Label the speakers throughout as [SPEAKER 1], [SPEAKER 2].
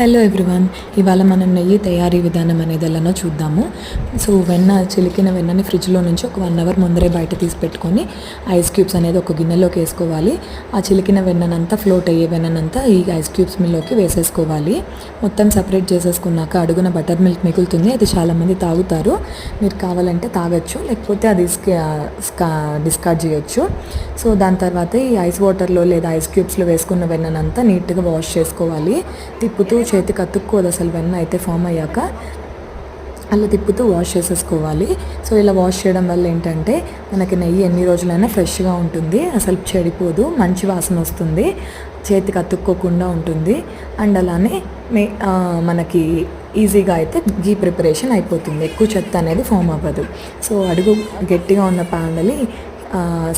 [SPEAKER 1] Hello everyone, ఇవాళ మనం నెయ్యి తయారీ విధానం అనేది ఎలానో చూద్దాము. సో చిలికిన వెన్నని ఫ్రిడ్జ్లో నుంచి ఒక 1 అవర్ ముందరే బయట తీసి పెట్టుకొని ఐస్ క్యూబ్స్ అనేది ఒక గిన్నెలోకి వేసుకోవాలి. ఆ చిలికిన వెన్ననంతా ఫ్లోట్ అయ్యే వెన్ననంతా ఈ ఐస్ క్యూబ్స్ మిల్లోకి వేసేసుకోవాలి. మొత్తం సపరేట్ చేసేసుకున్నాక అడుగున బటర్ మిల్క్ మిగులుతుంది. అది చాలామంది తాగుతారు. మీరు కావాలంటే తాగొచ్చు, లేకపోతే అది డిస్కార్డ్ చేయొచ్చు. సో దాని తర్వాత ఈ ఐస్ వాటర్లో లేదా ఐస్ క్యూబ్స్లో వేసుకున్న వెన్ననంతా నీట్గా వాష్ చేసుకోవాలి. తిప్పుతూ చేతికి అతుక్కోదు అసలు వెన్న అయితే ఫామ్ అయ్యాక. అలా తిప్పుతూ వాష్ చేసేసుకోవాలి. సో ఇలా వాష్ చేయడం వల్ల ఏంటంటే మనకి నెయ్యి ఎన్ని రోజులైనా ఫ్రెష్గా ఉంటుంది, అసలు చెడిపోదు, మంచి వాసన వస్తుంది, చేతికి అతుక్కోకుండా ఉంటుంది. అండ్ అలానే మనకి ఈజీగా అయితే గీ ప్రిపరేషన్ అయిపోతుంది. ఎక్కువ చెత్త అనేది ఫామ్ అవ్వదు. సో అడుగు గట్టిగా ఉన్న ప్యానెల్ని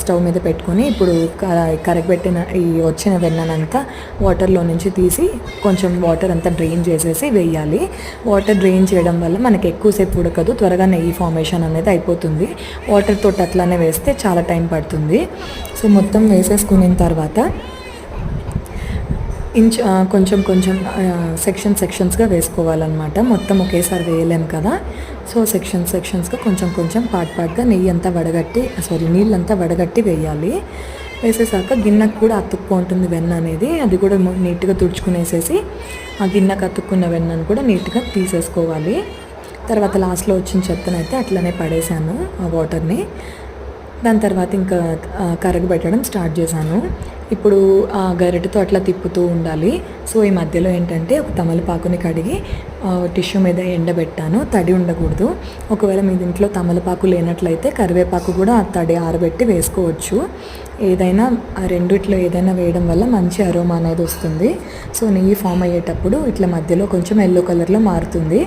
[SPEAKER 1] స్టవ్ మీద పెట్టుకొని ఇప్పుడు కరగబెట్టిన ఈ వచ్చిన వెన్ననంతా వాటర్లో నుంచి తీసి కొంచెం వాటర్ అంతా డ్రైన్ చేసేసి వేయాలి. వాటర్ డ్రైన్ చేయడం వల్ల మనకి ఎక్కువసేపు ఉడకదు, త్వరగా నెయ్యి ఫార్మేషన్ అనేది అయిపోతుంది. వాటర్ తోటి అట్లానే వేస్తే చాలా టైం పడుతుంది. సో మొత్తం వేసేసుకున్న తర్వాత కొంచెం సెక్షన్స్గా వేసుకోవాలన్నమాట. మొత్తం ఒకేసారి వేయలేము కదా. సో సెక్షన్స్గా కొంచెం పార్ట్గా నీళ్ళంతా వడగట్టి వేయాలి. వేసేసాక గిన్నెకు కూడా అతుక్కుంటుంది వెన్న అనేది, అది కూడా నీట్గా తుడుచుకునేసేసి ఆ గిన్నెకు అతుక్కున్న వెన్నను కూడా నీట్గా తీసేసుకోవాలి. తర్వాత లాస్ట్లో వచ్చిన చెత్తనైతే అట్లనే పడేసాను ఆ వాటర్ని. దాని తర్వాత ఇంకా కరగబెట్టడం స్టార్ట్ చేశాను. ఇప్పుడు ఆ గరిటెతో అట్లా తిప్పుతూ ఉండాలి. సో ఈ మధ్యలో ఏంటంటే ఒక తమలపాకుని కడిగి టిష్యూ మీద ఎండబెట్టాను, తడి ఉండకూడదు. ఒకవేళ మీ ఇంట్లో తమలపాకు లేనట్లయితే కరివేపాకు కూడా తడి ఆరబెట్టి వేసుకోవచ్చు. ఏదైనా ఆ రెండిట్లో ఏదైనా వేయడం వల్ల మంచి అరోమా అనేది వస్తుంది. సో నెయ్యి ఫామ్ అయ్యేటప్పుడు ఇట్లా మధ్యలో కొంచెం ఎల్లో కలర్లో మారుతుంది.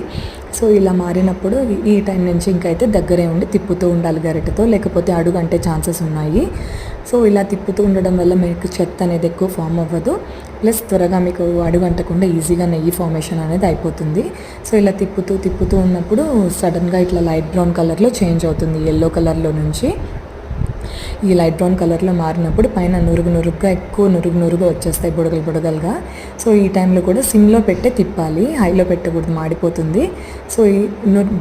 [SPEAKER 1] సో ఇలా మారినప్పుడు ఈ టైం నుంచి ఇంకైతే దగ్గరే ఉండి తిప్పుతూ ఉండాలి గరిటెతో, లేకపోతే అడుగు అంటే ఛాన్సెస్ ఉన్నాయి. సో ఇలా తిప్పుతూ ఉండడం వల్ల మీకు చెత్త అనేది ఎక్కువ ఫామ్ అవ్వదు, ప్లస్ త్వరగా మీకు అడుగు అంటకుండా ఈజీగా నెయ్యి ఫార్మేషన్ అనేది అయిపోతుంది. సో ఇలా తిప్పుతూ ఉన్నప్పుడు సడన్గా ఇట్లా లైట్ బ్రౌన్ కలర్లో చేంజ్ అవుతుంది. ఎల్లో కలర్లో నుంచి ఈ లైట్ బ్రౌన్ కలర్లో మారినప్పుడు పైన ఎక్కువ నురుగు వచ్చేస్తాయి, బుడగలుగా. సో ఈ టైంలో కూడా సిమ్లో పెట్టే తిప్పాలి, హైలో పెట్టకూడదు, మాడిపోతుంది. సో ఈ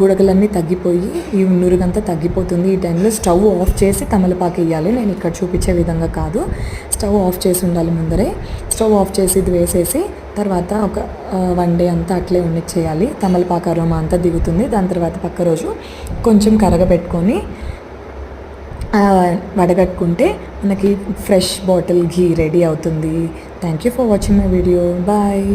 [SPEAKER 1] బుడగలన్నీ తగ్గిపోయి ఈ నురుగంతా తగ్గిపోతుంది. ఈ టైంలో స్టవ్ ఆఫ్ చేసి తమలపాకు వేయాలి. నేను ఇక్కడ చూపించే విధంగా కాదు, స్టవ్ ఆఫ్ చేసి ఉండాలి ముందరే. స్టవ్ ఆఫ్ చేసి ఇది వేసేసి తర్వాత ఒక 1 డే అంతా అట్లే చేయాలి. తమలపాకు అరోమా అంతా దిగుతుంది. దాని తర్వాత పక్క రోజు కొంచెం కరగబెట్టుకొని వడగట్టుకుంటే మనకి ఫ్రెష్ బాటిల్ ఘీ రెడీ అవుతుంది. Thank you for watching my video. Bye.